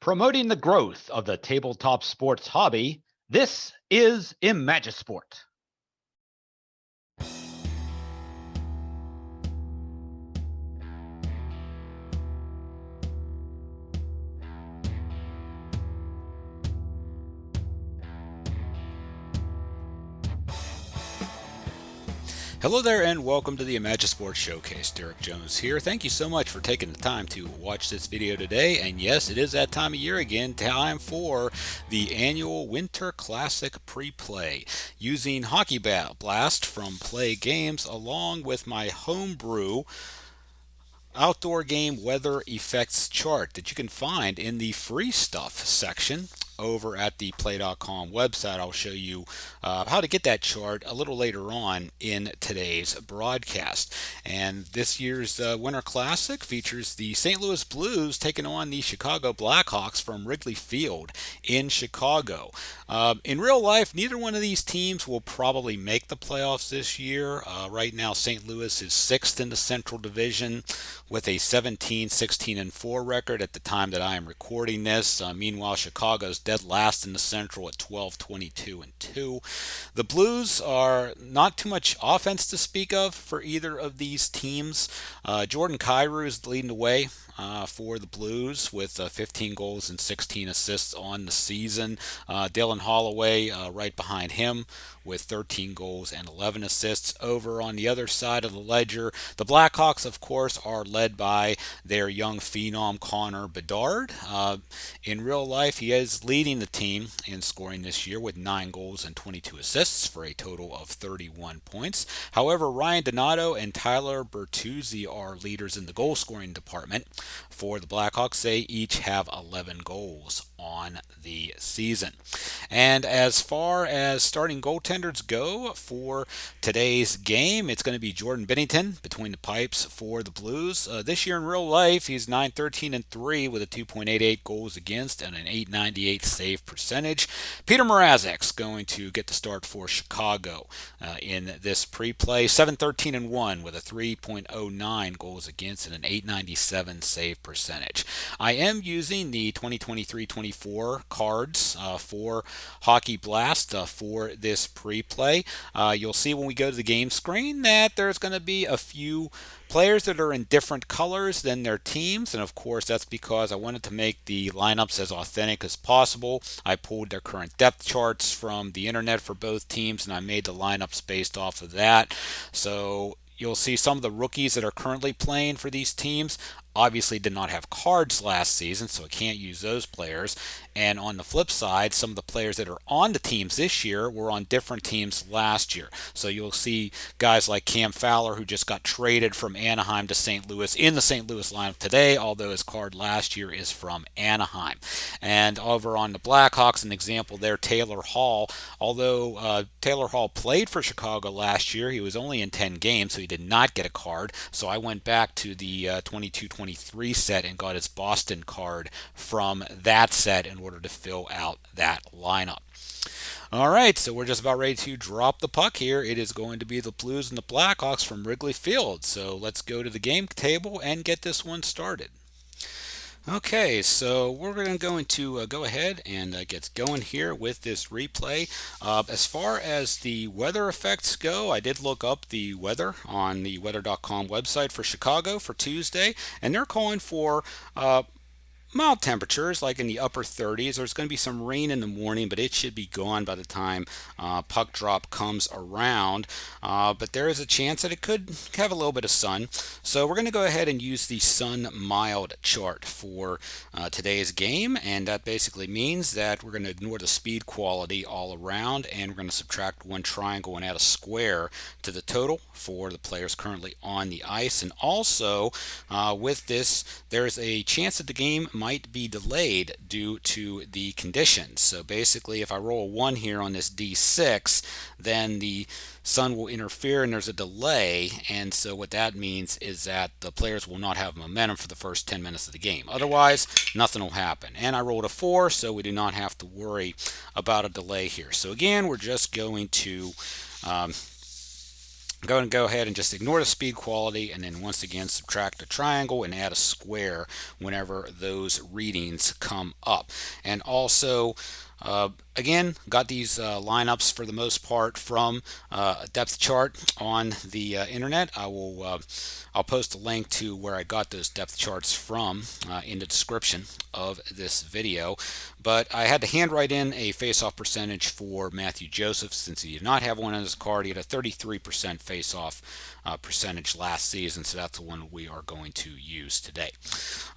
Promoting the growth of the tabletop sports hobby, this is Imagisport. Hello there and welcome to the Imagisport Showcase. Derek Jones here. Thank you so much for taking the time to watch this video today. And yes, it is that time of year again, time for the annual Winter Classic Pre-Play using Hockey Blast from PLAAY Games along with my homebrew outdoor game weather effects chart that you can find in the free stuff section over at the play.com website. I'll show you how to get that chart a little later on in today's broadcast. And this year's Winter Classic features the St. Louis Blues taking on the Chicago Blackhawks from Wrigley Field in Chicago. In real life, neither one of these teams will probably make the playoffs this year. Right now, St. Louis is 6th in the Central Division with a 17-16-4 record at the time that I am recording this. Meanwhile, Chicago's dead last in the Central at 12-22-2. The Blues are not too much offense to speak of for either of these teams. Jordan Kyrou is leading the way for the Blues with 15 goals and 16 assists on the season. Dylan Holloway right behind him with 13 goals and 11 assists. Over on the other side of the ledger, the Blackhawks, of course, are led by their young phenom Connor Bedard. In real life, he is leading the team in scoring this year with 9 goals and 22 assists for a total of 31 points. However, Ryan Donato and Tyler Bertuzzi are leaders in the goal scoring department for the Blackhawks. They each have 11 goals on the season. And as far as starting goaltenders go for today's game, it's going to be Jordan Binnington between the pipes for the Blues. This year in real life, he's 9-13-3 with a 2.88 goals against and an 898 save percentage. Peter Mrazek's going to get the start for Chicago in this pre-play. 7-13-1 with a 3.09 goals against and an 897 save percentage. I am using the 2023-24 cards for Hockey Blast for this pre-play. You'll see when we go to the game screen that there's going to be a few players that are in different colors than their teams, and of course that's because I wanted to make the lineups as authentic as possible. I pulled their current depth charts from the internet for both teams and I made the lineups based off of that. So you'll see some of the rookies that are currently playing for these teams obviously did not have cards last season, so I can't use those players. And on the flip side, some of the players that are on the teams this year were on different teams last year. So you'll see guys like Cam Fowler, who just got traded from Anaheim to St. Louis in the St. Louis lineup today, although his card last year is from Anaheim. And over on the Blackhawks, an example there, Taylor Hall. Although Taylor Hall played for Chicago last year, he was only in 10 games, so he did not get a card. So I went back to the 22-23 set and got his Boston card from that set in order to fill out that lineup. All right, so we're just about ready to drop the puck here. It is going to be the Blues and the Blackhawks from Wrigley Field. So let's go to the game table and get this one started. Okay, so we're going to go ahead and get going here with this replay. As far as the weather effects go, I did look up the weather on the weather.com website for Chicago for Tuesday, and they're calling for mild temperatures like in the upper 30s. There's going to be some rain in the morning, but it should be gone by the time puck drop comes around. But there is a chance that it could have a little bit of sun. So we're going to go ahead and use the sun mild chart for today's game. And that basically means that we're going to ignore the speed quality all around, and we're going to subtract one triangle and add a square to the total for the players currently on the ice. And also with this, there's a chance that the game might be delayed due to the conditions. So basically, if I roll a 1 here on this D6, then the sun will interfere and there's a delay. And so what that means is that the players will not have momentum for the first 10 minutes of the game. Otherwise, nothing will happen. And I rolled a 4, so we do not have to worry about a delay here. So again, we're just going to going to go ahead and just ignore the speed quality, and then once again subtract a triangle and add a square whenever those readings come up. And also, again, got these lineups for the most part from a depth chart on the internet. I'll post a link to where I got those depth charts from in the description of this video. But I had to handwrite in a face-off percentage for Matthew Joseph since he did not have one on his card. He had a 33% face-off percentage last season, so that's the one we are going to use today.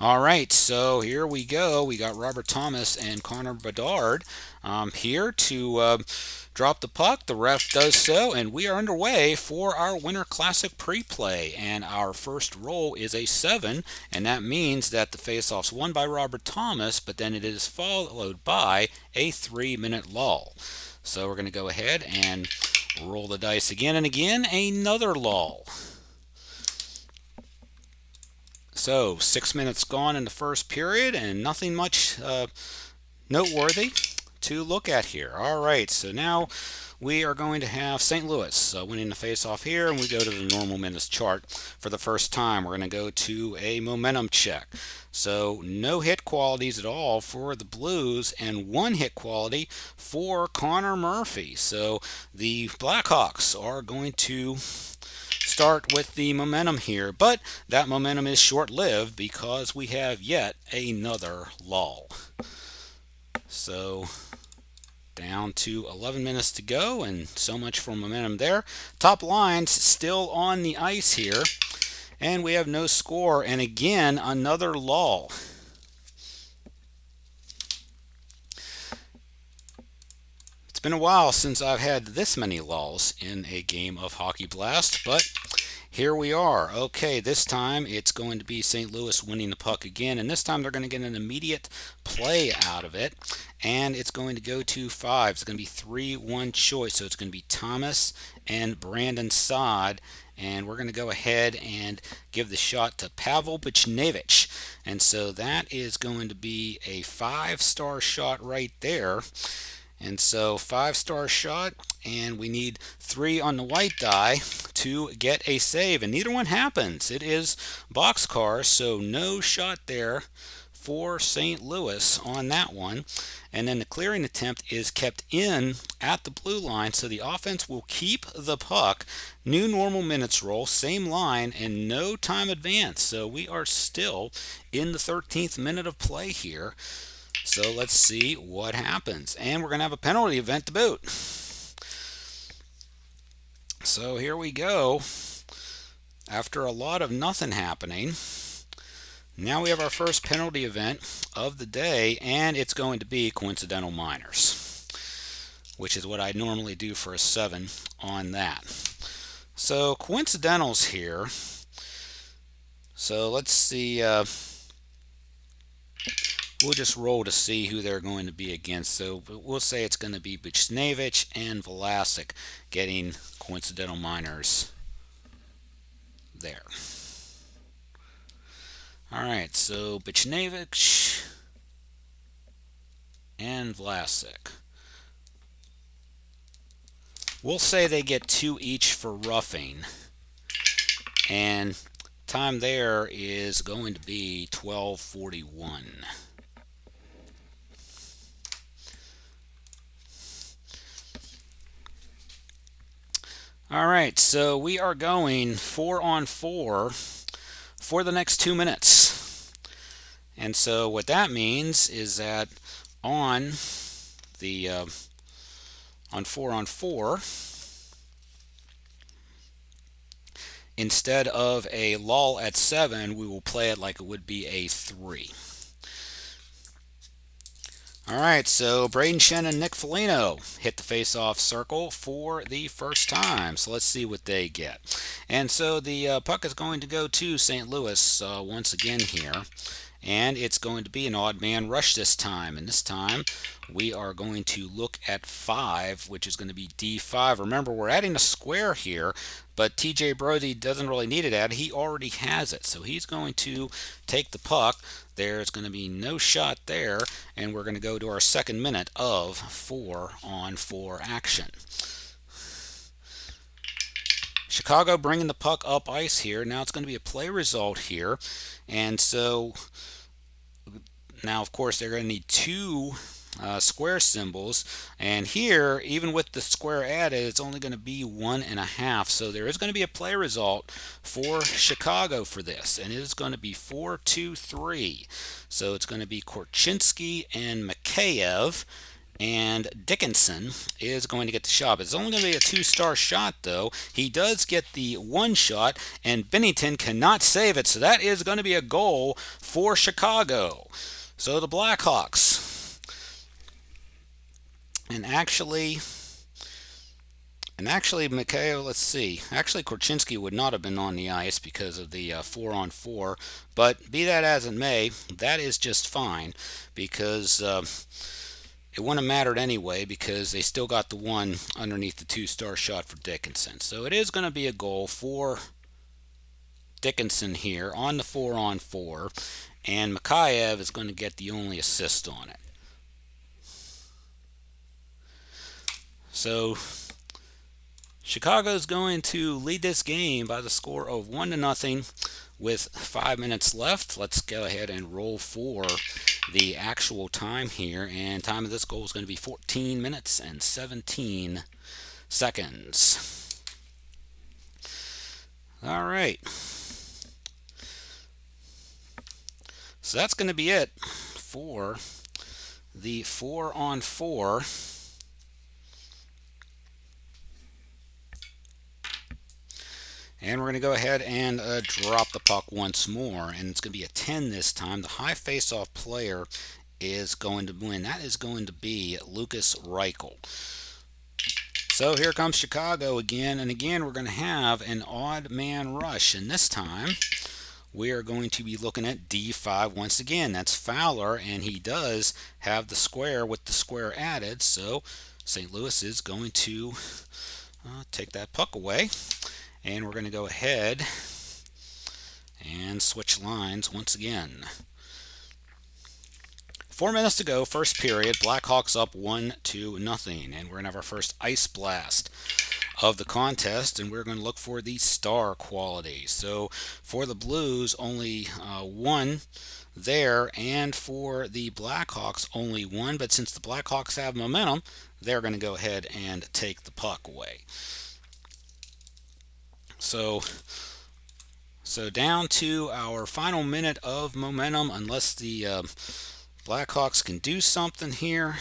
All right, so here we go. We got Robert Thomas and Connor Bedard here to drop the puck. The ref does so, and we are underway for our Winter Classic pre-play. And our first roll is a 7, and that means that the face-off's won by Robert Thomas, but then it is followed by a 3-minute lull. So we're going to go ahead and roll the dice again and again. Another lull. So 6 minutes gone in the first period, and nothing much noteworthy to look at here. All right, so now we are going to have St. Louis winning the face-off here, and we go to the normal minutes chart for the first time. We're going to go to a momentum check. So no hit qualities at all for the Blues, and 1 hit quality for Connor Murphy. So the Blackhawks are going to start with the momentum here, but that momentum is short-lived because we have yet another lull. So down to 11 minutes to go, and so much for momentum there. Top line's still on the ice here, and we have no score, and again another lull. It's been a while since I've had this many lulls in a game of Hockey Blast, but here we are. Okay, this time it's going to be St. Louis winning the puck again, and this time they're going to get an immediate play out of it, and it's going to go to 5. It's going to be 3-1 choice, so it's going to be Thomas and Brandon Saad, and we're going to go ahead and give the shot to Pavel Buchnevich, and so that is going to be a 5-star shot right there. And so 5-star shot, and we need 3 on the white die to get a save, and neither one happens. It is boxcar, so no shot there for St. Louis on that one. And then the clearing attempt is kept in at the blue line, so the offense will keep the puck. New normal minutes roll, same line, and no time advance. So we are still in the 13th minute of play here. So let's see what happens. And we're going to have a penalty event to boot. So here we go. After a lot of nothing happening, now we have our first penalty event of the day, and it's going to be coincidental minors, which is what I normally do for a 7 on that. So coincidentals here. So let's see. We'll just roll to see who they're going to be against. So we'll say it's going to be Buchnevich and Vlasic getting coincidental minors there. All right, so Buchnevich and Vlasic. We'll say they get 2 each for roughing, and time there is going to be 12:41. All right, so we are going 4-on-4 for the next 2 minutes. And so what that means is that on 4-on-4, instead of a lull at 7, we will play it like it would be a 3. All right, so Braden Shen and Nick Foligno hit the face-off circle for the first time. So let's see what they get. And so the puck is going to go to St. Louis once again here. And it's going to be an odd man rush this time. And this time we are going to look at 5, which is going to be D5. Remember, we're adding a square here, but TJ Brody doesn't really need it added. He already has it. So he's going to take the puck. There's going to be no shot there, and we're going to go to our second minute of 4-on-4 action. Chicago bringing the puck up ice here. Now it's going to be a play result here. And so now, of course, they're going to need two square symbols, and here, even with the square added, it's only going to be 1.5. So there is going to be a play result for Chicago for this, and it is going to be 4-2-3. So it's going to be Korchinski and Mikheyev, and Dickinson is going to get the shot. It's only going to be a 2-star shot, though. He does get the 1 shot, and Bennington cannot save it, so that is going to be a goal for Chicago. So the Blackhawks. And actually, Mikheyev, let's see. Actually, Korchinski would not have been on the ice because of the 4-on-4. But be that as it may, that is just fine because it wouldn't have mattered anyway because they still got the 1 underneath the 2-star shot for Dickinson. So it is going to be a goal for Dickinson here on the 4-on-4. And Mikheyev is going to get the only assist on it. So Chicago's going to lead this game by the score of 1-0 with 5 minutes left. Let's go ahead and roll for the actual time here. And time of this goal is going to be 14 minutes and 17 seconds. All right. So that's going to be it for the 4-on-4. And we're going to go ahead and drop the puck once more. And it's going to be a 10 this time. The high face-off player is going to win. That is going to be Lucas Reichel. So here comes Chicago again. And again, we're going to have an odd man rush. And this time, we are going to be looking at D5 once again. That's Fowler, and he does have the square with the square added. So St. Louis is going to take that puck away. And we're going to go ahead and switch lines once again. 4 minutes to go, first period. Blackhawks up 1-0. And we're going to have our first ice blast of the contest. And we're going to look for the star quality. So for the Blues, only 1 there. And for the Blackhawks, only 1. But since the Blackhawks have momentum, they're going to go ahead and take the puck away. So down to our final minute of momentum, unless the Blackhawks can do something here.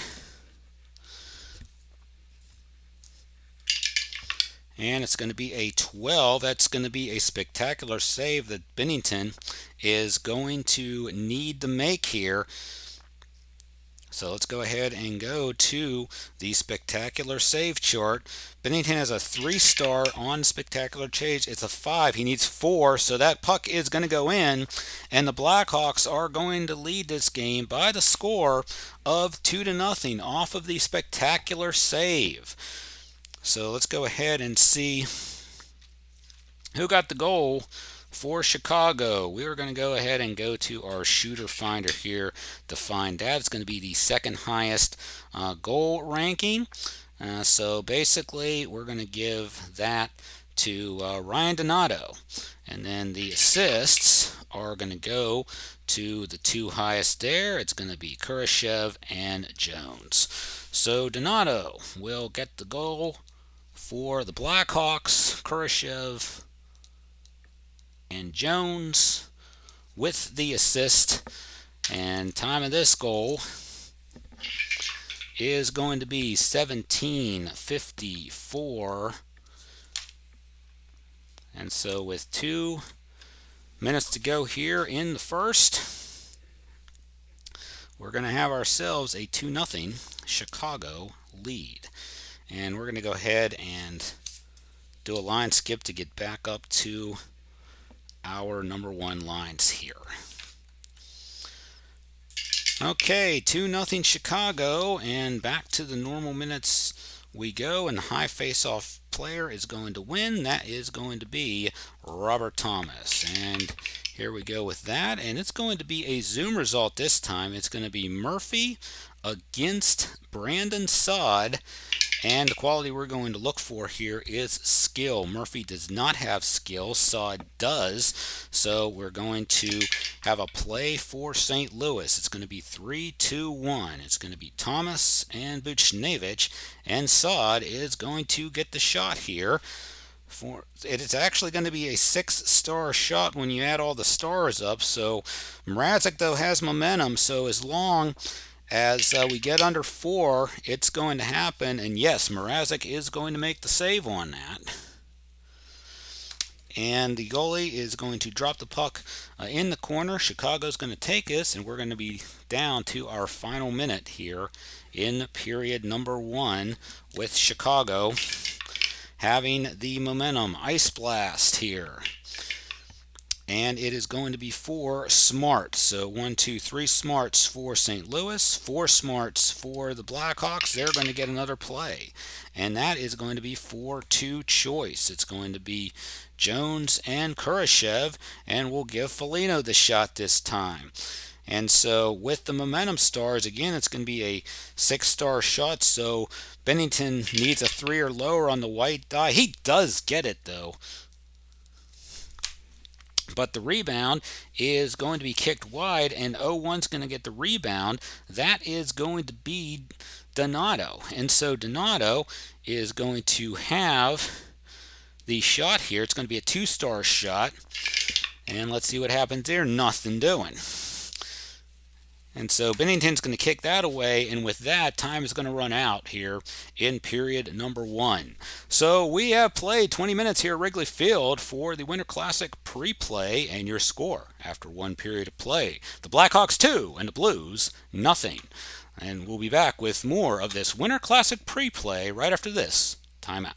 And it's going to be a 12. That's going to be a spectacular save that Bennington is going to need to make here. So let's go ahead and go to the spectacular save chart. Bennington has a 3-star on spectacular change. It's a 5. He needs 4, so that puck is going to go in. And the Blackhawks are going to lead this game by the score of 2-0 off of the spectacular save. So let's go ahead and see who got the goal for Chicago. We are going to go ahead and go to our shooter finder here to find that. It's going to be the second highest goal ranking. So basically, we're going to give that to Ryan Donato. And then the assists are going to go to the 2 highest there. It's going to be Kurashev and Jones. So Donato will get the goal for the Blackhawks. Kurashev and Jones with the assist. And time of this goal is going to be 17:54. And so with 2 minutes to go here in the first, we're going to have ourselves a 2-0 Chicago lead. And we're going to go ahead and do a line skip to get back up to our number 1 lines here. Okay, 2-0 Chicago, and back to the normal minutes we go, and the high face-off player is going to win. That is going to be Robert Thomas. And here we go with that, and it's going to be a Zoom result this time. It's going to be Murphy against Brandon Saad, And the quality we're going to look for here is skill. Murphy does not have skill, Saad does. So we're going to have a play for St. Louis. It's going to be 3-2-1. It's going to be Thomas and Buchnevich, and Saad is going to get the shot here. It's actually going to be a 6-star shot when you add all the stars up. So Mrazek, though, has momentum. So as long as we get under 4, it's going to happen. And yes, Mrazek is going to make the save on that. And the goalie is going to drop the puck in the corner. Chicago's going to take us, and we're going to be down to our final minute here in period number 1 with Chicago having the momentum. Ice blast here. And it is going to be 4 smarts. So 1, 2, 3 smarts for St. Louis, 4 smarts for the Blackhawks. They're going to get another play. And that is going to be 4-2 choice. It's going to be Jones and Kurashev, and we'll give Foligno the shot this time. And so with the momentum stars, again, it's going to be a 6-star shot. So Bennington needs a 3 or lower on the white die. He does get it, though. But the rebound is going to be kicked wide, and 0-1's going to get the rebound. That is going to be Donato. And so Donato is going to have the shot here. It's going to be a 2-star shot. And let's see what happens there. Nothing doing. And so Bennington's going to kick that away, and with that, time is going to run out here in period number 1. So we have played 20 minutes here at Wrigley Field for the Winter Classic pre-play, and your score after 1 period of play. The Blackhawks 2 and the Blues nothing. And we'll be back with more of this Winter Classic pre-play right after this timeout.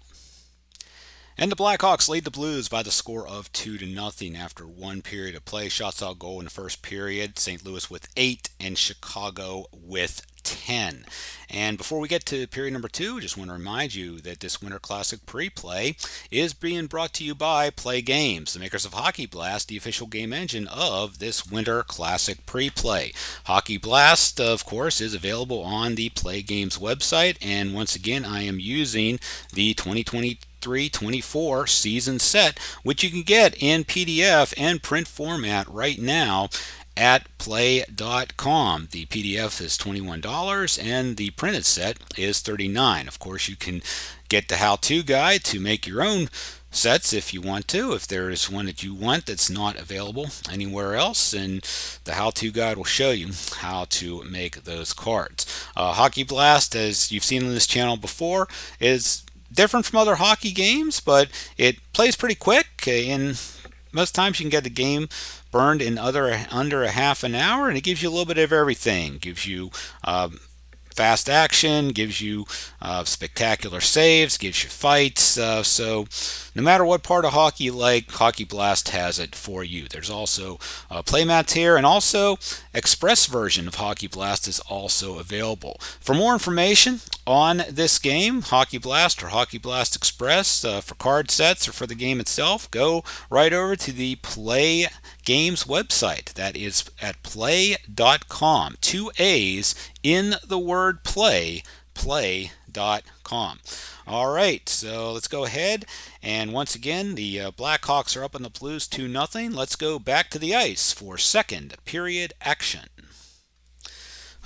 And the Blackhawks lead the Blues by the score of 2-0 after 1 period of play. Shots on goal in the first period. St. Louis with 8 and Chicago with 10. And before we get to period number 2, just want to remind you that this Winter Classic pre-play is being brought to you by PLAAY Games, the makers of Hockey Blast, the official game engine of this Winter Classic pre-play. Hockey Blast, of course, is available on the PLAAY Games website. And once again, I am using the 2023-24 season set, which you can get in PDF and print format right now at play.com. The PDF is $21 and the printed set is $39. Of course, you can get the how-to guide to make your own sets if you want to, if there is one that you want that's not available anywhere else, and the how-to guide will show you how to make those cards. Hockey Blast, as you've seen on this channel before, is different from other hockey games, but it plays pretty quick, and most times you can get the game burned in under a half an hour, and it gives you a little bit of everything. It gives you fast action, gives you spectacular saves, gives you fights. So no matter what part of hockey you like, Hockey Blast has it for you. There's also playmats here, and also Express version of Hockey Blast is also available. For more information on this game, Hockey Blast or Hockey Blast Express, for card sets or for the game itself, go right over to the PLAAY Games website. That is at play.com. 2 A's in the word play, play.com. All right, so let's go ahead. And once again, the Blackhawks are up on the Blues 2-0. Let's go back to the ice for second period action.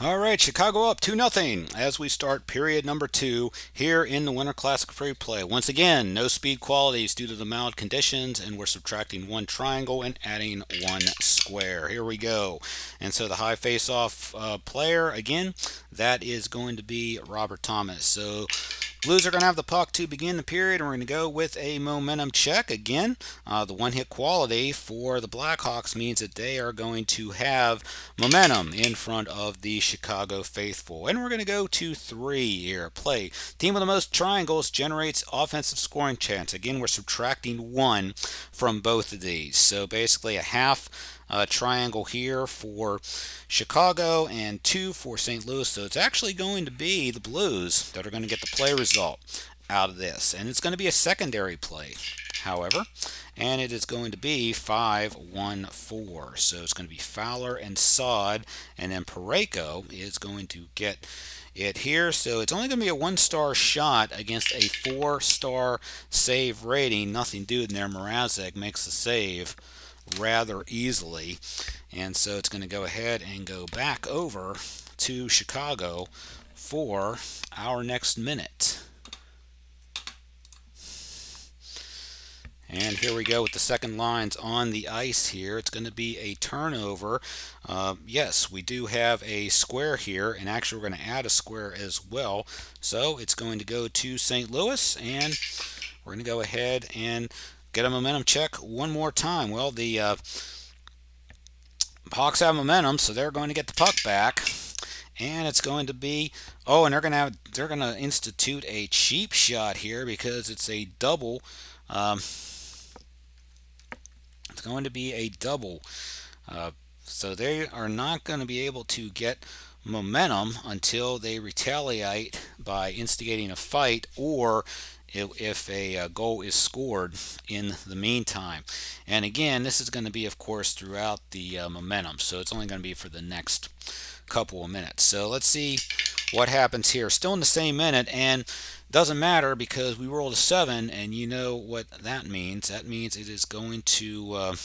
All right, Chicago up 2-0 as we start period number 2 here in the Winter Classic pre-play. Once again, no speed qualities due to the mild conditions, and we're subtracting 1 triangle and adding 1 square. Here we go. And so the high face-off player, again, that is going to be Robert Thomas. So Blues are going to have the puck to begin the period, and we're going to go with a momentum check. Again, the one-hit quality for the Blackhawks means that they are going to have momentum in front of the Chicago faithful. And we're going to go to 3 here. Play. Team with the most triangles generates offensive scoring chance. Again, we're subtracting 1 from both of these. So basically a half triangle here for Chicago and 2 for St. Louis. So it's actually going to be the Blues that are going to get the play result. out of this. And it's going to be a secondary play, however, and it is going to be 5-1-4. So it's going to be Fowler and Sod, and then Pareko is going to get it here. So it's only going to be a 1-star shot against a 4-star save rating. Nothing doing there. Mrazek makes the save rather easily. And so it's going to go ahead and go back over to Chicago for our next minute. And here we go with the second lines on the ice here. It's going to be a turnover. Yes, we do have a square here, and actually we're going to add a square as well. So it's going to go to St. Louis, and we're going to go ahead and get a momentum check one more time. Well, the Hawks have momentum, so they're going to get the puck back. And it's going to be, and they're going to institute a cheap shot here because it's a double. It's going to be a double. So they are not going to be able to get momentum until they retaliate by instigating a fight, or if a goal is scored in the meantime. And again, this is going to be, of course, throughout the momentum. So it's only going to be for the next couple of minutes. So let's see what happens here. Still in the same minute, and doesn't matter because we rolled a 7, and you know what that means. That means it is going to,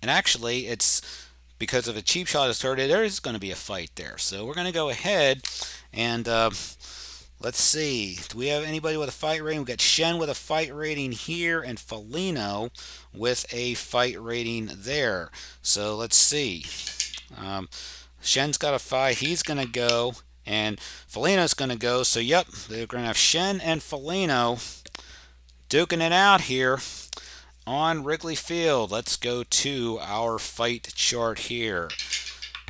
and actually it's because of a cheap shot is started, there is going to be a fight there. So we're going to go ahead and let's see. Do we have anybody with a fight rating? We've got Shen with a fight rating here, and Foligno with a fight rating there. So let's see. Shen's got a fight. He's going to go, and Foligno's going to go. So, yep, they're going to have Shen and Foligno duking it out here on Wrigley Field. Let's go to our fight chart here.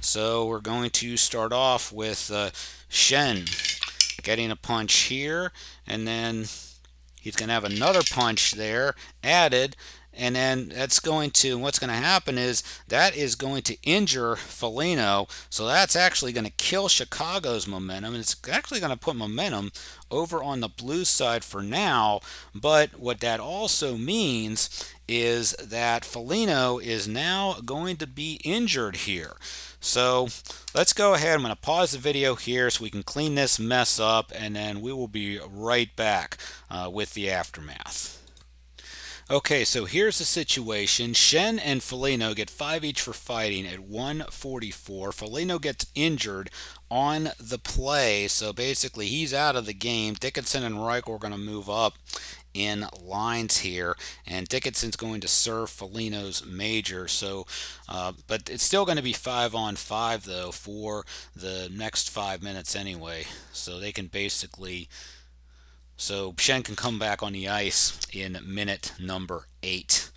So we're going to start off with Shen getting a punch here, and then he's going to have another punch there added. And then that's going to, what's going to happen is that is going to injure Foligno. So that's actually going to kill Chicago's momentum. And it's actually going to put momentum over on the Blues side for now. But what that also means is that Foligno is now going to be injured here. So let's go ahead. I'm going to pause the video here so we can clean this mess up, and then we will be right back with the aftermath. Okay, so here's the situation. Shen and Foligno get 5 each for fighting at 1:44. Foligno gets injured on the play, so basically he's out of the game. Dickinson and Reichel are going to move up in lines here, and Dickinson's going to serve Foligno's major. So, but it's still going to be 5-on-5 though for the next 5 minutes anyway. So they can basically. So Shen can come back on the ice in minute number 8.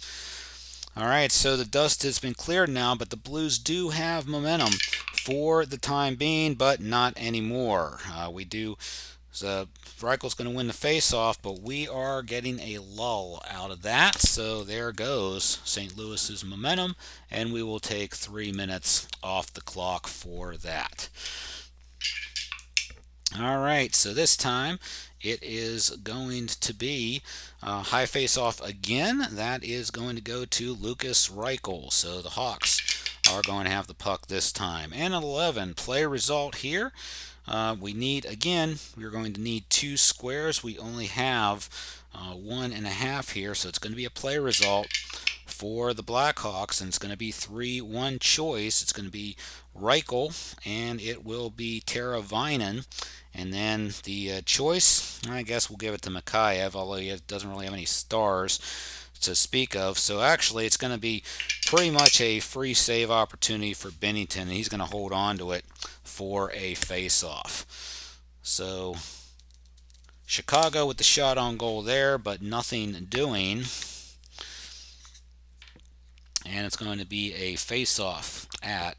All right, so the dust has been cleared now, but the Blues do have momentum for the time being, but not anymore. So Reichel's going to win the face-off, but we are getting a lull out of that. So there goes St. Louis's momentum, and we will take 3 minutes off the clock for that. All right, so this time it is going to be high face-off again. That is going to go to Lucas Reichel. So the Hawks are going to have the puck this time. And 11, play result here. We need, again, we're going to need 2 squares. We only have 1.5 here, so it's going to be a play result for the Blackhawks, and it's going to be 3-1 choice. It's going to be Reichel, and it will be Teravainen. And then the choice, I guess we'll give it to Mikheyev, although he doesn't really have any stars to speak of. So actually it's going to be pretty much a free save opportunity for Binnington, and he's going to hold on to it for a face-off. So Chicago with the shot on goal there, but nothing doing. And it's going to be a face-off at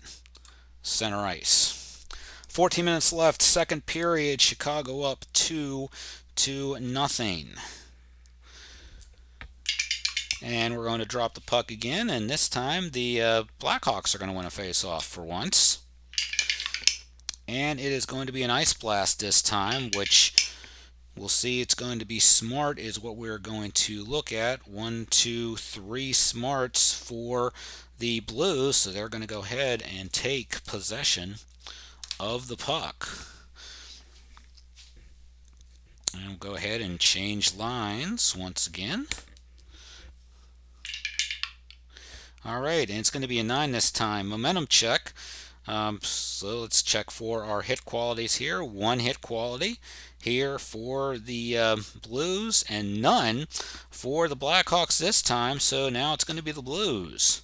center ice. 14 minutes left, second period. Chicago up 2-0. And we're going to drop the puck again, and this time the Blackhawks are going to win a face-off for once. And it is going to be an ice blast this time, which we'll see it's going to be smart is what we're going to look at. 1, 2, 3 smarts for the Blues, so they're going to go ahead and take possession of the puck. And we'll go ahead and change lines once again. All right, and it's going to be a 9 this time. Momentum check. So let's check for our hit qualities here. 1 hit quality here for the Blues, and none for the Blackhawks this time. So now it's going to be the Blues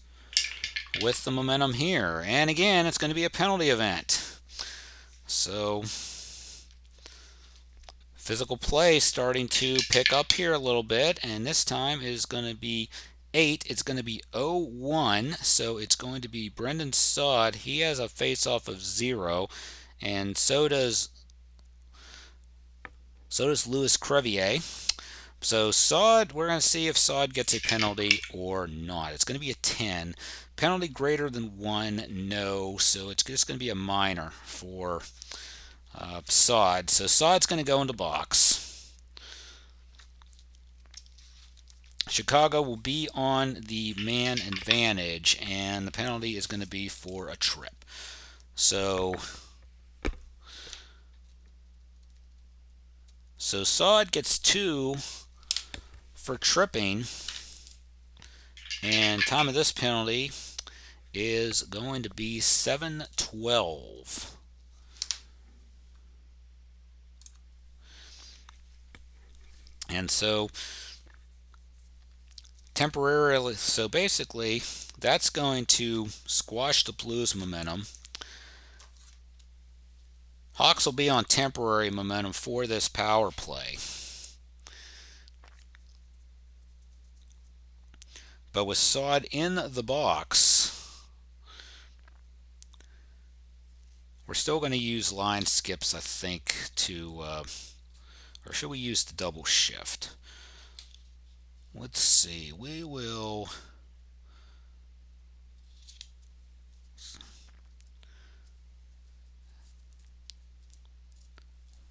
with the momentum here. And again, it's going to be a penalty event. So physical play starting to pick up here a little bit, and this time is going to be 8. It's going to be 0-1, so it's going to be Brendan Saad. He has a face-off of 0, and so does Louis Crevier. So Saad, we're going to see if Saad gets a penalty or not. It's going to be a 10. Penalty greater than 1, no. So it's just going to be a minor for Saad. So Saad's going to go into box. Chicago will be on the man advantage, and the penalty is going to be for a trip. So Saad gets 2 for tripping, and time of this penalty is going to be 7:12. And so temporarily, so basically that's going to squash the Blues momentum. Hawks will be on temporary momentum for this power play. But with Saad in the box, we're still going to use line skips, I think, to or should we use the double shift? Let's see. We'll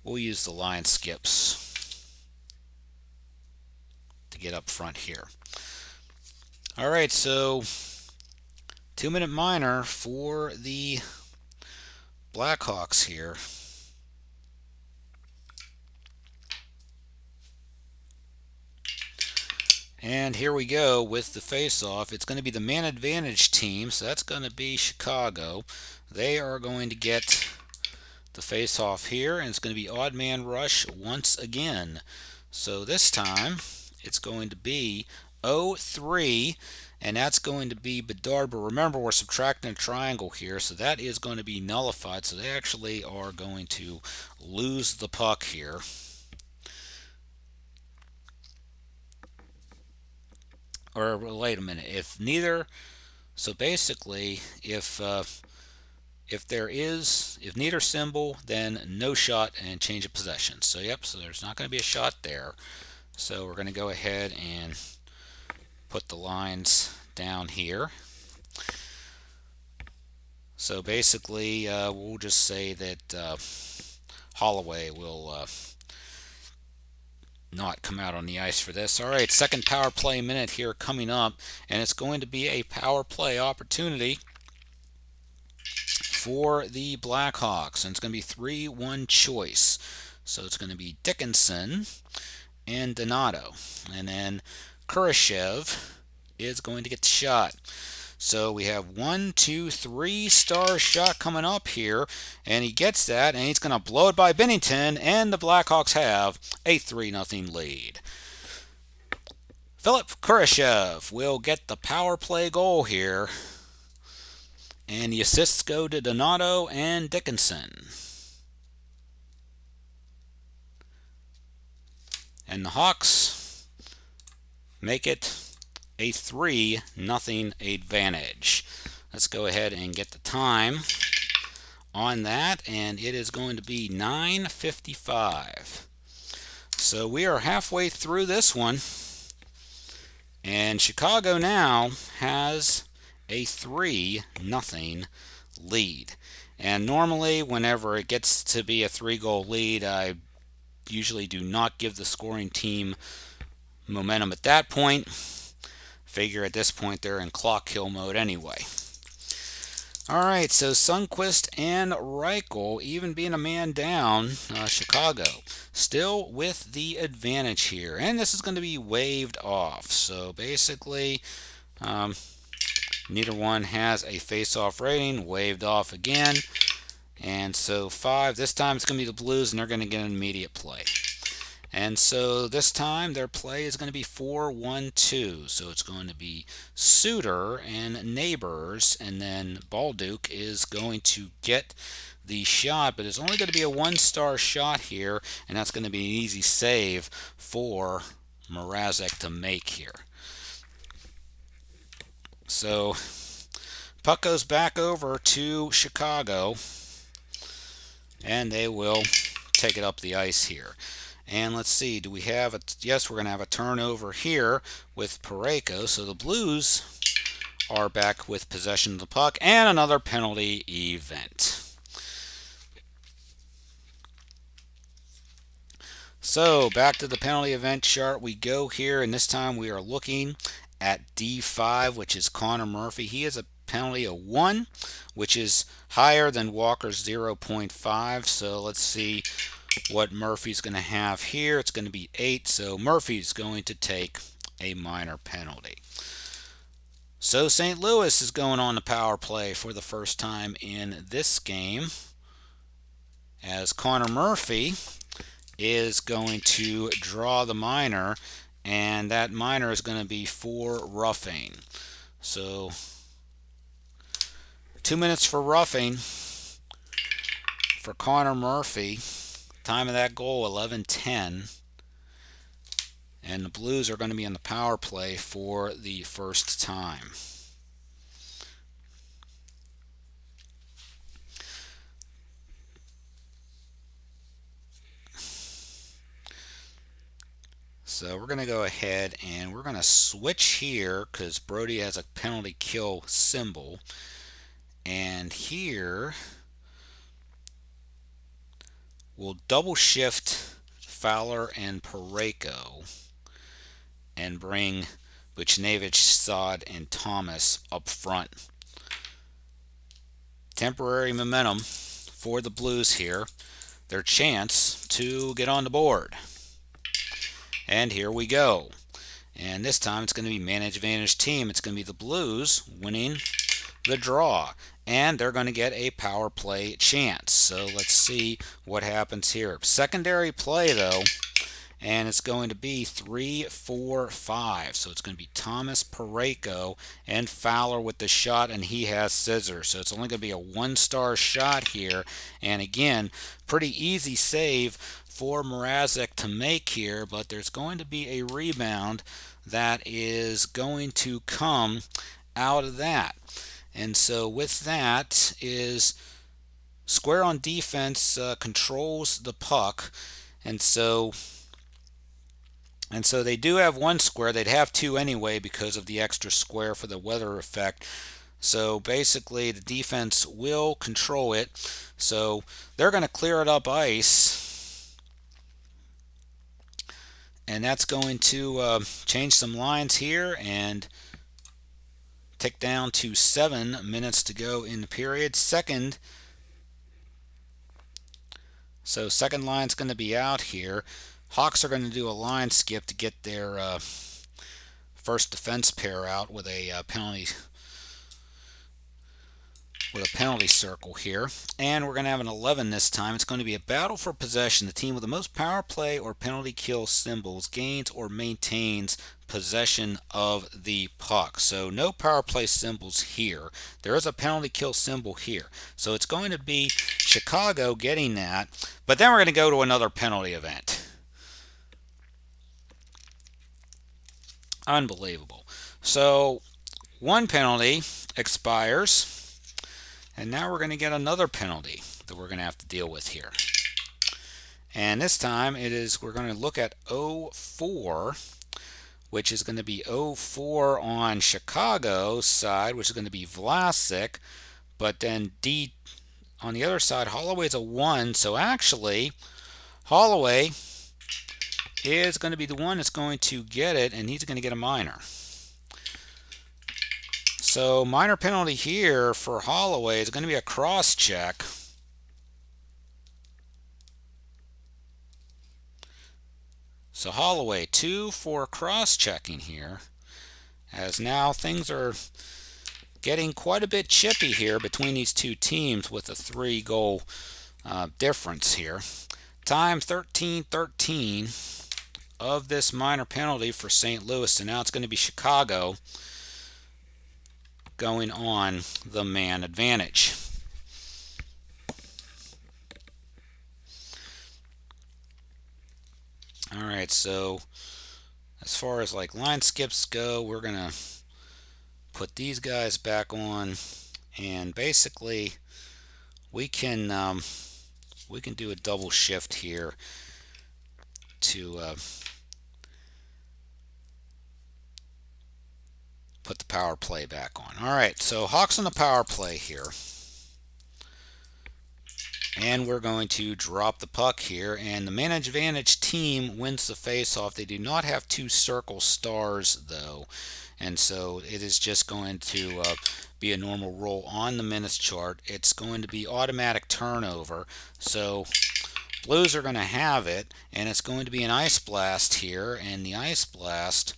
use the line skips to get up front here. All right, so 2-minute minor for the Blackhawks here. And here we go with the face-off. It's going to be the man advantage team, so that's going to be Chicago. They are going to get the face-off here, and it's going to be odd man rush once again. So this time it's going to be 0-3, and that's going to be Bedard. But remember, we're subtracting a triangle here, so that is going to be nullified. So they actually are going to lose the puck here. Or wait a minute, if neither, so basically if neither symbol, then no shot and change of possession. So yep, so there's not going to be a shot there. So we're going to go ahead and put the lines down here. So basically we'll just say that Holloway will not come out on the ice for this. All right, second power play minute here coming up, and it's going to be a power play opportunity for the Blackhawks, and it's going to be 3-1 choice. So it's going to be Dickinson and Donato, and then Kurashev is going to get the shot. So we have 1, 2, 3 star shot coming up here, and he gets that, and he's going to blow it by Binnington, and the Blackhawks have a 3-0 lead. Philip Kurashev will get the power play goal here, and the assists go to Donato and Dickinson. And the Hawks make it a 3-0 advantage. Let's go ahead and get the time on that, and it is going to be 9:55. So we are halfway through this one, and Chicago now has a 3-0 lead. And normally whenever it gets to be a 3-goal lead, I usually do not give the scoring team momentum at that point. Figure at this point they're in clock kill mode anyway. Alright, so Sundqvist and Reichel, even being a man down, Chicago, still with the advantage here. And this is going to be waved off. So basically, neither one has a face-off rating, waved off again. And so 5, this time it's going to be the Blues, and they're going to get an immediate play. And so this time their play is going to be 4-1-2. So it's going to be Suter and Neighbors, and then Balduke is going to get the shot, but it's only going to be a 1-star shot here, and that's going to be an easy save for Mrazek to make here. So puck goes back over to Chicago, and they will take it up the ice here. And let's see, do we have a, yes, we're going to have a turnover here with Parayko. So the Blues are back with possession of the puck, and another penalty event. So back to the penalty event chart we go here, and this time we are looking at D5, which is Connor Murphy. He has a penalty of 1, which is higher than Walker's 0.5. So let's see what Murphy's going to have here. It's going to be 8, so Murphy's going to take a minor penalty. So St. Louis is going on the power play for the first time in this game, as Connor Murphy is going to draw the minor, and that minor is going to be for roughing. So 2 minutes for roughing for Connor Murphy. Time of that goal, 11:10. And the Blues are going to be on the power play for the first time. So we're going to go ahead and we're going to switch here because Brody has a penalty kill symbol. And here we'll double shift Fowler and Parayko and bring Buchnevich, Saad, and Thomas up front. Temporary momentum for the Blues here. Their chance to get on the board. And here we go. And this time it's going to be man advantage team. It's going to be the Blues winning the draw, and they're going to get a power play chance. So let's see what happens here. Secondary play though, and it's going to be 3-4-5. So it's going to be Thomas, Parayko, and Fowler with the shot, and he has scissors. So it's only going to be a 1-star shot here. And again, pretty easy save for Mrazek to make here, but there's going to be a rebound that is going to come out of that. And so with that is square on defense controls the puck, and so they do have 1 square. They'd have 2 anyway because of the extra square for the weather effect. So basically the defense will control it. So they're going to clear it up ice, and that's going to change some lines here and tick down to 7 minutes to go in the period. Second line's going to be out here. Hawks are going to do a line skip to get their first defense pair out with a penalty circle here. And we're going to have an 11 this time. It's going to be a battle for possession. The team with the most power play or penalty kill symbols gains or maintains possession of the puck. So no power play symbols here. There is a penalty kill symbol here. So it's going to be Chicago getting that. But then we're going to go to another penalty event. Unbelievable. So 1 penalty expires, and now we're going to get another penalty that we're going to have to deal with here. And this time we're going to look at 0-4, which is going to be 0-4 on Chicago's side, which is going to be Vlasic. But then on the other side, Holloway's a 1. So actually, Holloway is going to be the one that's going to get it, and he's going to get a minor. So minor penalty here for Holloway is going to be a cross check. So Holloway 2 for cross checking here, as now things are getting quite a bit chippy here between these two teams with a 3-goal difference here. Time 13-13 of this minor penalty for St. Louis, and now it's going to be Chicago going on the man advantage. All right, so as far as like line skips go, we're going to put these guys back on, and basically we can do a double shift here to put the power play back on. All right, so Hawks on the power play here. And we're going to drop the puck here, and the man advantage team wins the face-off. They do not have 2 circle stars, though, and so it is just going to be a normal roll on the minutes chart. It's going to be automatic turnover, so Blues are going to have it, and it's going to be an ice blast here, and the ice blast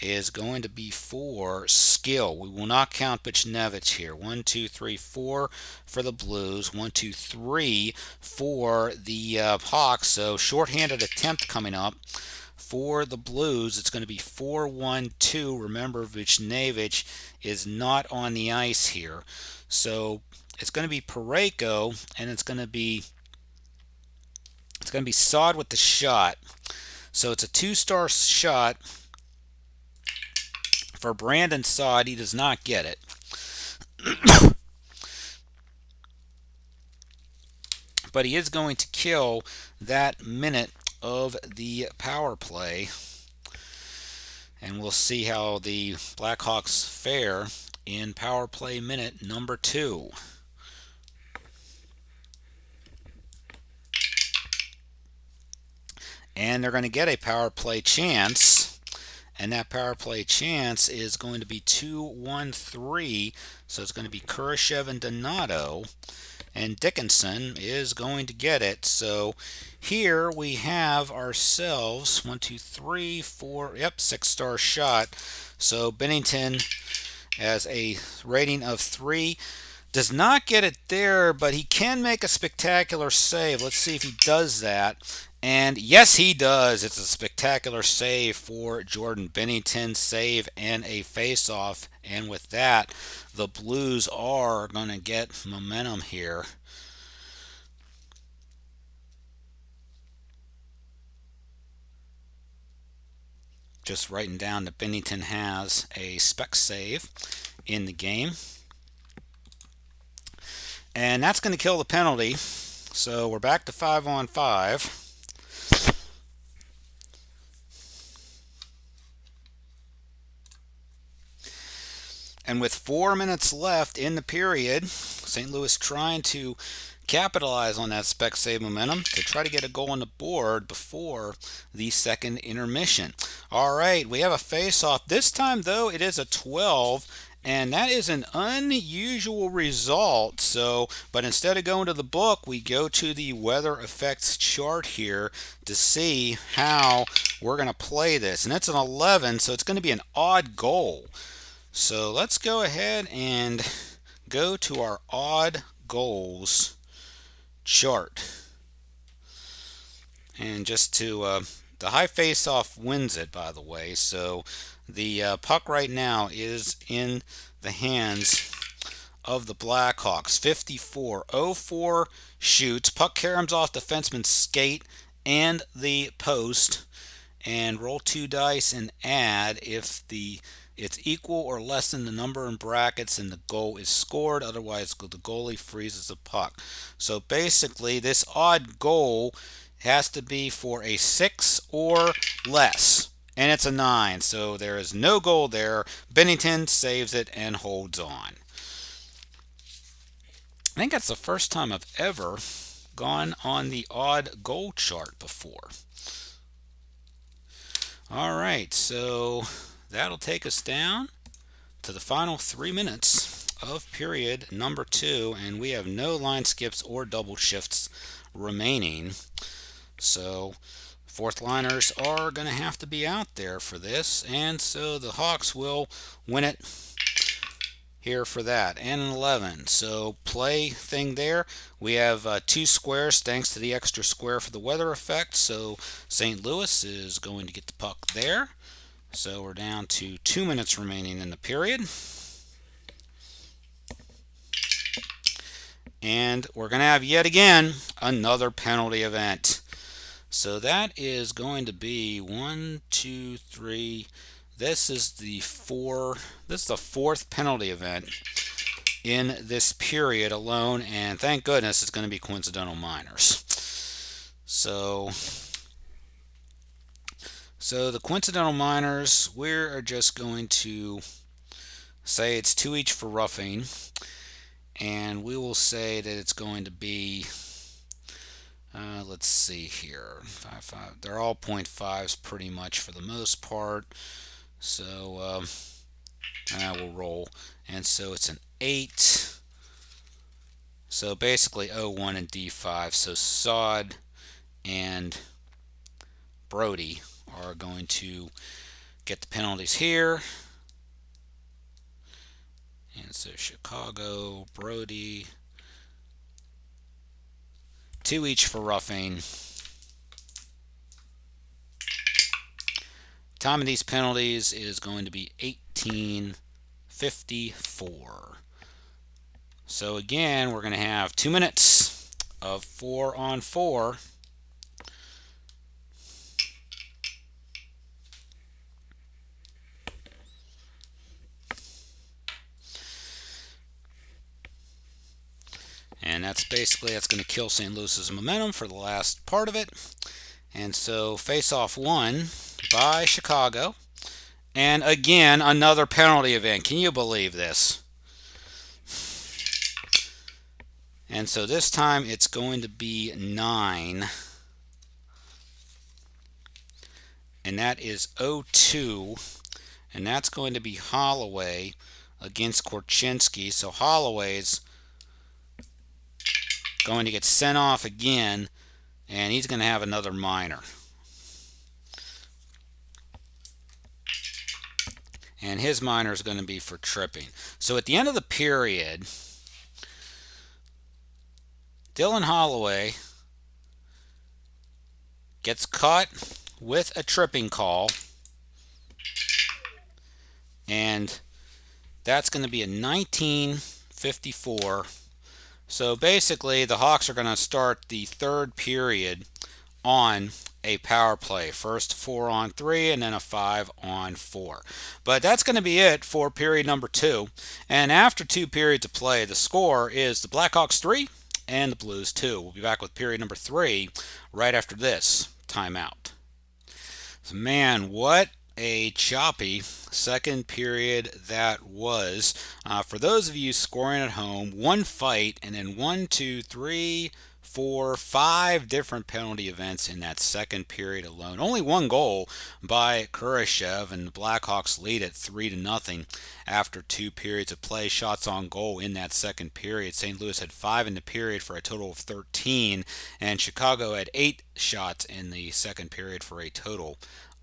is going to be for skill. We will not count Buchnevich here. 1, 2, 3, 4 for the Blues. 1, 2, 3 for the Hawks. So shorthanded attempt coming up for the Blues. It's going to be 4-1-2. Remember, Buchnevich is not on the ice here. So it's going to be Parayko, and it's going to be Saad with the shot. So it's a 2-star shot for Brandon Saad. He does not get it. But he is going to kill that minute of the power play. And we'll see how the Blackhawks fare in power play minute number 2. And they're going to get a power play chance. And that power play chance is going to be 2-1-3. So it's going to be Kurashev and Donato. And Dickinson is going to get it. So here we have ourselves 1, 2, 3, 4, 6-star shot. So Bennington has a rating of 3. Does not get it there, but he can make a spectacular save. Let's see if he does that. And yes, he does. It's a spectacular save for Jordan Bennington. Save and a face-off. And with that, the Blues are going to get momentum here. Just writing down that Bennington has a spec save in the game. And that's going to kill the penalty. So we're back to 5-on-5. And with 4 minutes left in the period, St. Louis trying to capitalize on that spec save momentum to try to get a goal on the board before the second intermission. All right, we have a face-off. This time, though, it is a 12. And that is an unusual result. So, but instead of going to the book, we go to the weather effects chart here to see how we're going to play this. And it's an 11, so it's going to be an odd goal. So let's go ahead and go to our odd goals chart. And just to, the high face-off wins it, by the way. So the puck right now is in the hands of the Blackhawks. 54-04 shoots. Puck caroms off defenseman's skate and the post. And roll 2 dice and add if it's equal or less than the number in brackets and the goal is scored. Otherwise, the goalie freezes the puck. So basically, this odd goal has to be for a 6 or less. And it's a 9, so there is no goal there. Bennington saves it and holds on. I think that's the first time I've ever gone on the odd goal chart before. All right, so that'll take us down to the final 3 minutes of period number 2, and we have no line skips or double shifts remaining. So fourth liners are going to have to be out there for this, and so the Hawks will win it here for that, and an 11. So play thing there. We have 2 squares thanks to the extra square for the weather effect. So St. Louis is going to get the puck there. So we're down to 2 minutes remaining in the period. And we're going to have yet again another penalty event. So that is going to be 1, 2, 3. This is the fourth penalty event in this period alone, and thank goodness it's going to be coincidental minors. So the coincidental minors, we're just going to say it's 2 each for roughing, and we will say that it's going to be, let's see here, 5, 5. They're all 0.5s pretty much for the most part. So we'll roll, and so it's an 8. So basically O1 and D5. So Sod and Brody are going to get the penalties here. And so Chicago, Brody, 2 each for roughing. Time of these penalties is going to be 18:54. So again, we're going to have 2 minutes of 4-on-4. And that's going to kill St. Louis's momentum for the last part of it. And so face-off 1 by Chicago. And again, another penalty event. Can you believe this? And so this time it's going to be 9. And that is 0-2. And that's going to be Holloway against Korchinski. So Holloway's going to get sent off again, and he's going to have another minor. And his minor is going to be for tripping. So at the end of the period, Dylan Holloway gets caught with a tripping call, and that's going to be a 19:54. So basically, the Hawks are going to start the third period on a power play. First 4-on-3 and then a 5-on-4. But that's going to be it for period number 2. And after 2 periods of play, the score is the Blackhawks 3 and the Blues 2. We'll be back with period number 3 right after this timeout. So man, what a choppy second period that was. For those of you scoring at home, 1 fight and then 1, 2, 3, 4, 5 different penalty events in that second period alone. Only 1 goal by Kurashev, and the Blackhawks lead at 3-0 after 2 periods of play. Shots on goal in that second period. St. Louis had 5 in the period for a total of 13, and Chicago had 8 shots in the second period for a total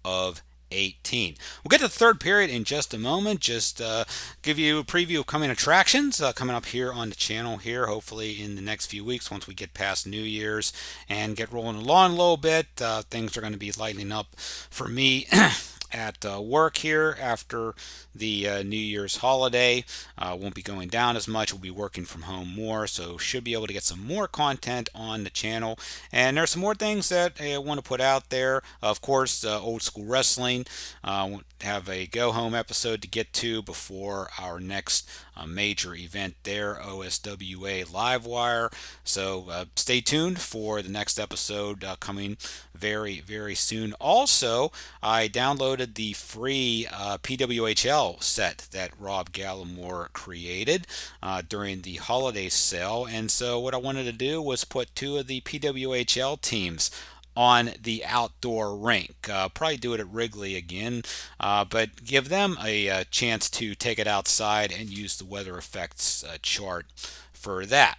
of 18. We'll get to the third period in just a moment. Just give you a preview of coming attractions coming up here on the channel here, hopefully in the next few weeks once we get past New Year's and get rolling along a little bit. Things are going to be lightening up for me at work here after the New Year's holiday. Won't be going down as much. We'll be working from home more, so should be able to get some more content on the channel. And there's some more things that I want to put out there. Of course, old school wrestling. Have a go home episode to get to before our next major event there, OSWA Livewire. So stay tuned for the next episode coming very, very soon. Also, I downloaded the free PWHL set that Rob Gallimore created during the holiday sale. And so what I wanted to do was put 2 of the PWHL teams on the outdoor rink. Probably do it at Wrigley again, but give them a chance to take it outside and use the weather effects chart for that.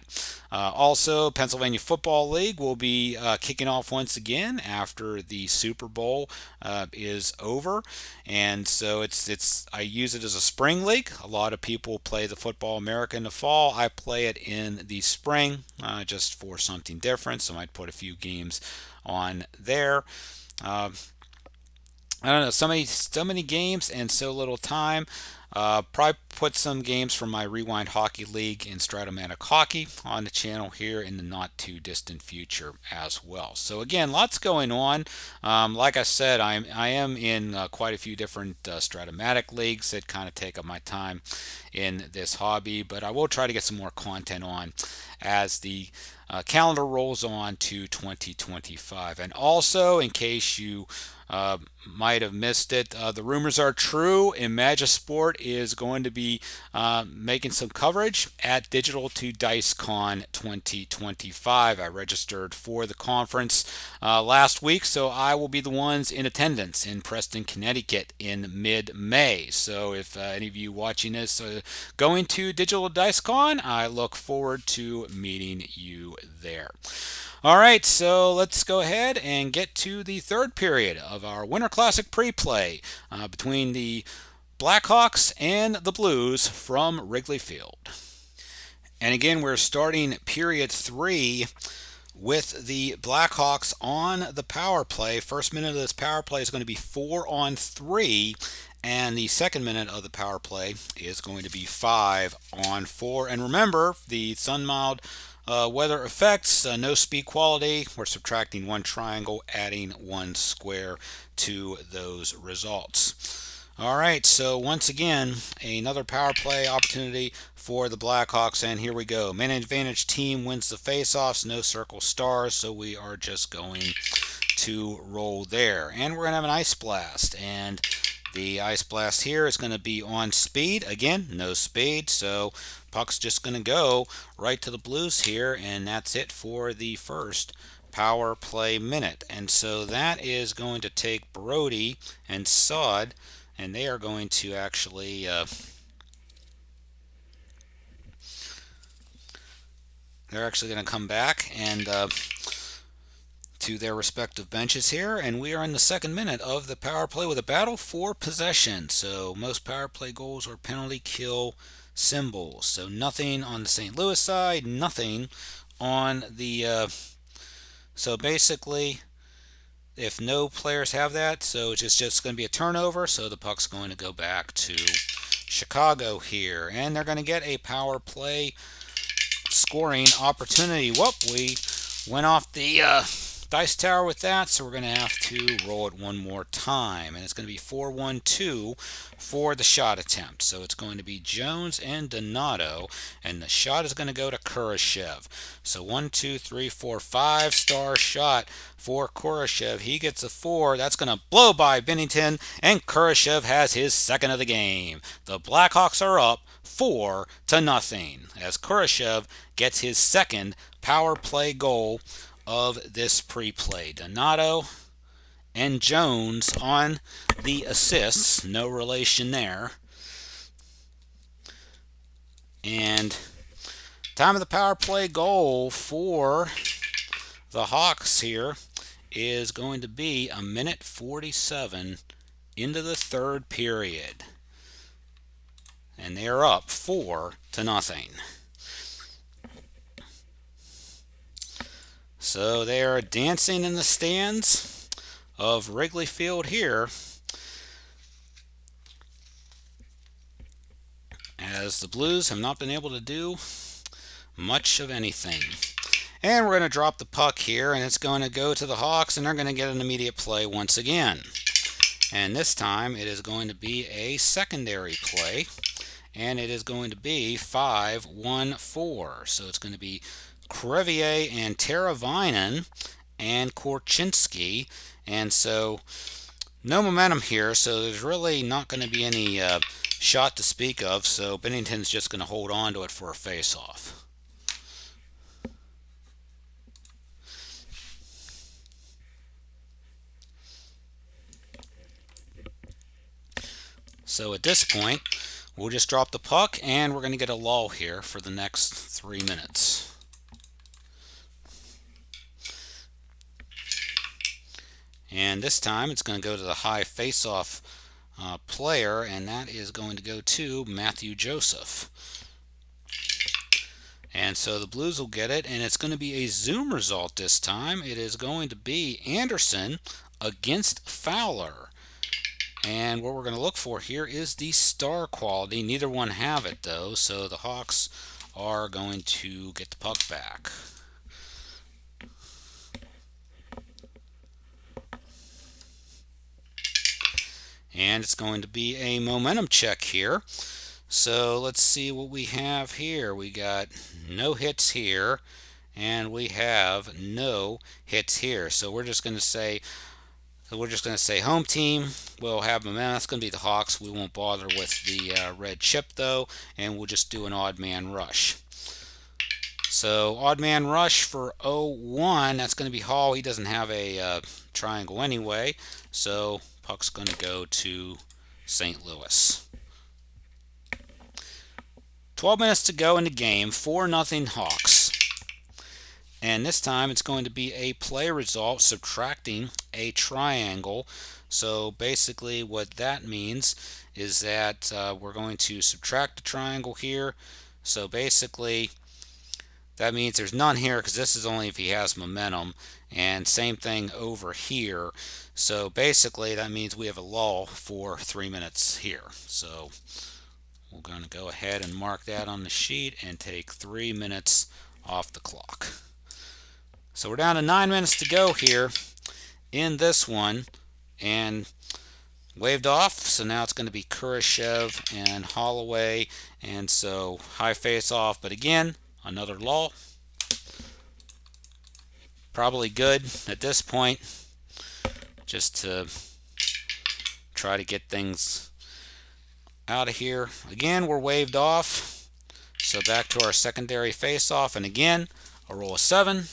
Also, Pennsylvania Football League will be kicking off once again after the Super Bowl is over, and so I use it as a spring league. A lot of people play the Football America in the fall. I play it in the spring just for something different. So I might put a few games on there. I don't know, so many games and so little time. Probably put some games from my Rewind Hockey League and Stratomatic Hockey on the channel here in the not too distant future as well. So again, lots going on. Like I said, I am in quite a few different Stratomatic leagues that kind of take up my time in this hobby, but I will try to get some more content on as the calendar rolls on to 2025. And also, in case you might have missed it, the rumors are true. Imagisport is going to be making some coverage at Digital to Dice Con 2025. I registered for the conference last week, so I will be the ones in attendance in Preston, Connecticut in mid-May. So if any of you watching this going to Digital Dice Con, I look forward to meeting you there. All right, so let's go ahead and get to the third period of our Winter Classic pre-play between the Blackhawks and the Blues from Wrigley Field. And again, we're starting period 3 with the Blackhawks on the power play. First minute of this power play is going to be 4-on-3, and the second minute of the power play is going to be 5-on-4. And remember, the sun-mild weather effects, no speed quality. We're subtracting one triangle, adding one square to those results. All right, so once again, another power play opportunity for the Blackhawks, and here we go. Man advantage team wins the faceoffs, no circle stars, so we are just going to roll there. And we're going to have an ice blast, and the ice blast here is going to be on speed. Again, no speed, so puck's just going to go right to the Blues here, and that's it for the first power play minute. And so that is going to take Brody and Sod, and they are going to actually they're actually going to come back and to their respective benches here, and we are in the second minute of the power play with a battle for possession. So most power play goals are penalty kill symbols. So nothing on the St. Louis side, nothing on the so basically if no players have that, so it's just going to be a turnover, so the puck's going to go back to Chicago here, and they're going to get a power play scoring opportunity. Whoop, we went off the dice tower with that, so we're going to have to roll it one more time, and it's going to be 4-1-2 for the shot attempt. So it's going to be Jones and Donato, and the shot is going to go to Kurashev. So 1, 2, 3, 4, 5-star shot for Kurashev. He gets a 4. That's going to blow by Binnington, and Kurashev has his second of the game. The Blackhawks are up 4-0 as Kurashev gets his second power play goal of this pre-play. Donato and Jones on the assists, no relation there. And time of the power play goal for the Hawks here is going to be 1:47 into the third period. And they are up 4-0. So they are dancing in the stands of Wrigley Field here as the Blues have not been able to do much of anything. And we're going to drop the puck here, and it's going to go to the Hawks, and they're going to get an immediate play once again. And this time it is going to be a secondary play, and it is going to be 5-1-4. So it's going to be Crevier and Teravainen and Korchinski, and so no momentum here, so there's really not going to be any shot to speak of, so Binnington's just going to hold on to it for a face-off. So at this point, we'll just drop the puck, and we're going to get a lull here for the next 3 minutes. And this time it's going to go to the high face-off player, and that is going to go to Matthew Joseph. And so the Blues will get it, and it's going to be a Zoom result this time. It is going to be Anderson against Fowler. And what we're going to look for here is the star quality. Neither one have it, though, so the Hawks are going to get the puck back. And it's going to be a momentum check here. So let's see what we have here. We got no hits here, and we have no hits here. So we're just going to say home team will have momentum. That's going to be the Hawks. We won't bother with the red chip though, and we'll just do an odd man rush. So odd man rush for 0-1. That's going to be Hall. He doesn't have a triangle anyway, so puck's going to go to St. Louis. 12 minutes to go in the game, 4-0 Hawks. And this time it's going to be a play result subtracting a triangle. So basically what that means is that we're going to subtract the triangle here. So basically that means there's none here because this is only if he has momentum. And same thing over here. So basically that means we have a lull for 3 minutes here. So we're going to go ahead and mark that on the sheet and take 3 minutes off the clock. So we're down to 9 minutes to go here in this one, and waved off. So now it's going to be Kurashev and Holloway, and so high face off, but again, another lull. Probably good at this point, just to try to get things out of here. Again, we're waved off, so back to our secondary face-off, and again a roll of 7,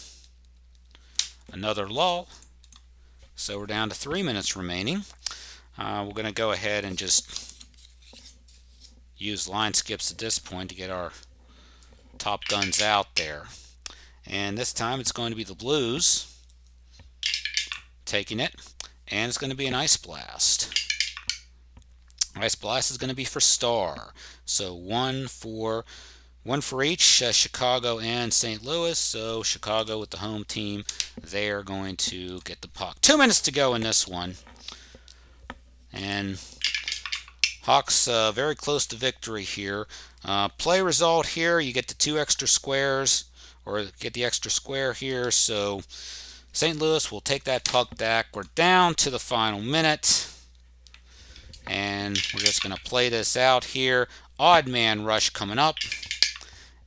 another lull. So we're down to 3 minutes remaining. We're going to go ahead and just use line skips at this point to get our top guns out there, and this time it's going to be the Blues taking it, and it's going to be an ice blast. Ice blast is going to be for Star. So one for each, Chicago and St. Louis. So Chicago with the home team, they are going to get the puck. 2 minutes to go in this one. And Hawks very close to victory here. Play result here, you get the 2 extra squares, or get the extra square here. So St. Louis will take that puck back. We're down to the final minute. And we're just going to play this out here. Odd man rush coming up.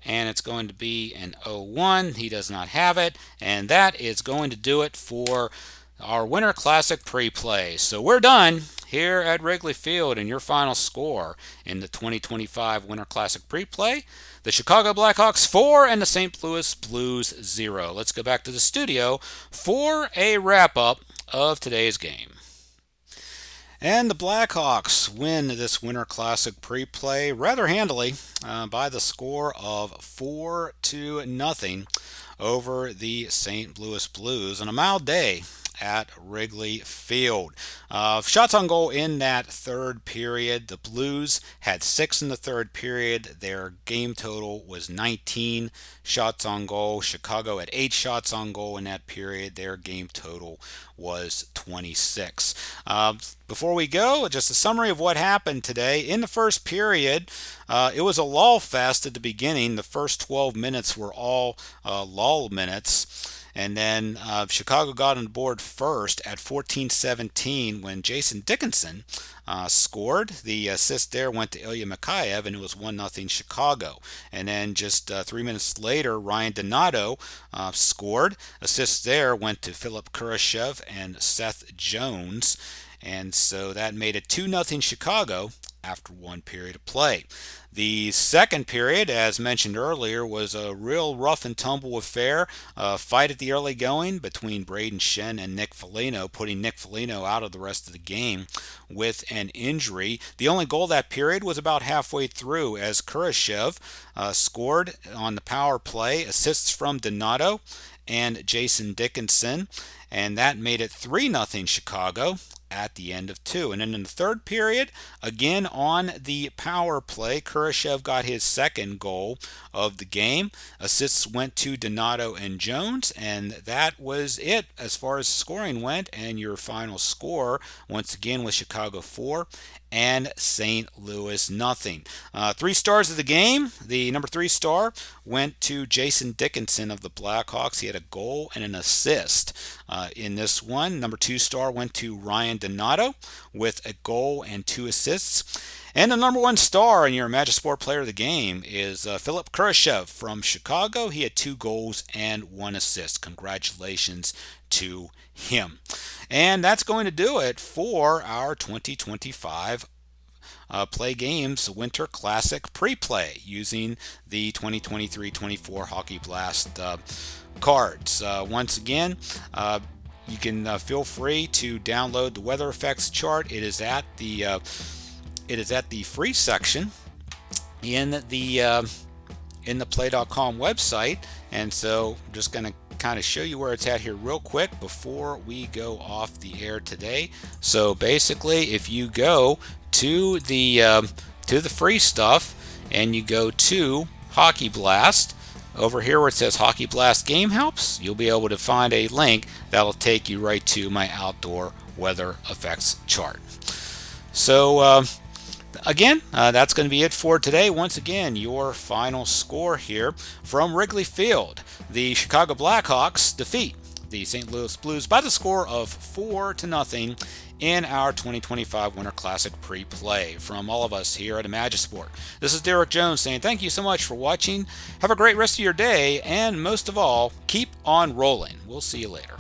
And it's going to be an 0-1. He does not have it. And that is going to do it for our Winter Classic pre-play. So we're done here at Wrigley Field, and your final score in the 2025 Winter Classic pre-play: the Chicago Blackhawks 4 and the St. Louis Blues 0. Let's go back to the studio for a wrap-up of today's game. And the Blackhawks win this Winter Classic pre-play rather handily by the score of 4-0 over the St. Louis Blues on a mild day at Wrigley Field. Shots on goal in that third period. The Blues had 6 in the third period. Their game total was 19 shots on goal. Chicago had 8 shots on goal in that period. Their game total was 26. Before we go, just a summary of what happened today. In the first period, it was a lull fest at the beginning. The first 12 minutes were all lull minutes. And then Chicago got on board first at 14-17 when Jason Dickinson scored. The assist there went to Ilya Mikheyev, and it was 1-0 Chicago. And then just 3 minutes later, Ryan Donato scored. Assist there went to Philip Kurashev and Seth Jones. And so that made it 2-0 Chicago after 1 period of play. The second period, as mentioned earlier, was a real rough and tumble affair. Fight at the early going between Braden Shen and Nick Foligno, putting Nick Foligno out of the rest of the game with an injury. The only goal that period was about halfway through, as Kurashev scored on the power play, assists from Donato and Jason Dickinson, and that made it 3-0 Chicago at the end of 2. And then in the third period, again on the power play, Kurashev got his second goal of the game. Assists went to Donato and Jones, and that was it as far as scoring went. And your final score, once again, was Chicago 4 and St. Louis nothing. 3 stars of the game. The number 3 star went to Jason Dickinson of the Blackhawks. He had a goal and an assist in this one. Number 2 star went to Ryan Donato with a goal and 2 assists. And the number 1 star in your Magisport player of the game is Philip Kurashev from Chicago. He had 2 goals and 1 assist. Congratulations to him. And that's going to do it for our 2025 Play Games Winter Classic Pre-Play using the 2023-24 Hockey Blast cards. Once again, you can feel free to download the weather effects chart. It is at the free section in the play.com website, and so I'm just going to kind of show you where it's at here real quick before we go off the air today. So basically, if you go to the free stuff and you go to Hockey Blast, over here where it says Hockey Blast Game Helps, you'll be able to find a link that'll take you right to my outdoor weather effects chart. So again, that's going to be it for today. Once again, your final score here from Wrigley Field. The Chicago Blackhawks defeat the St. Louis Blues by the score of 4-0 in our 2025 Winter Classic Pre-Play. From all of us here at Magisport, this is Derek Jones saying thank you so much for watching. Have a great rest of your day, and most of all, keep on rolling. We'll see you later.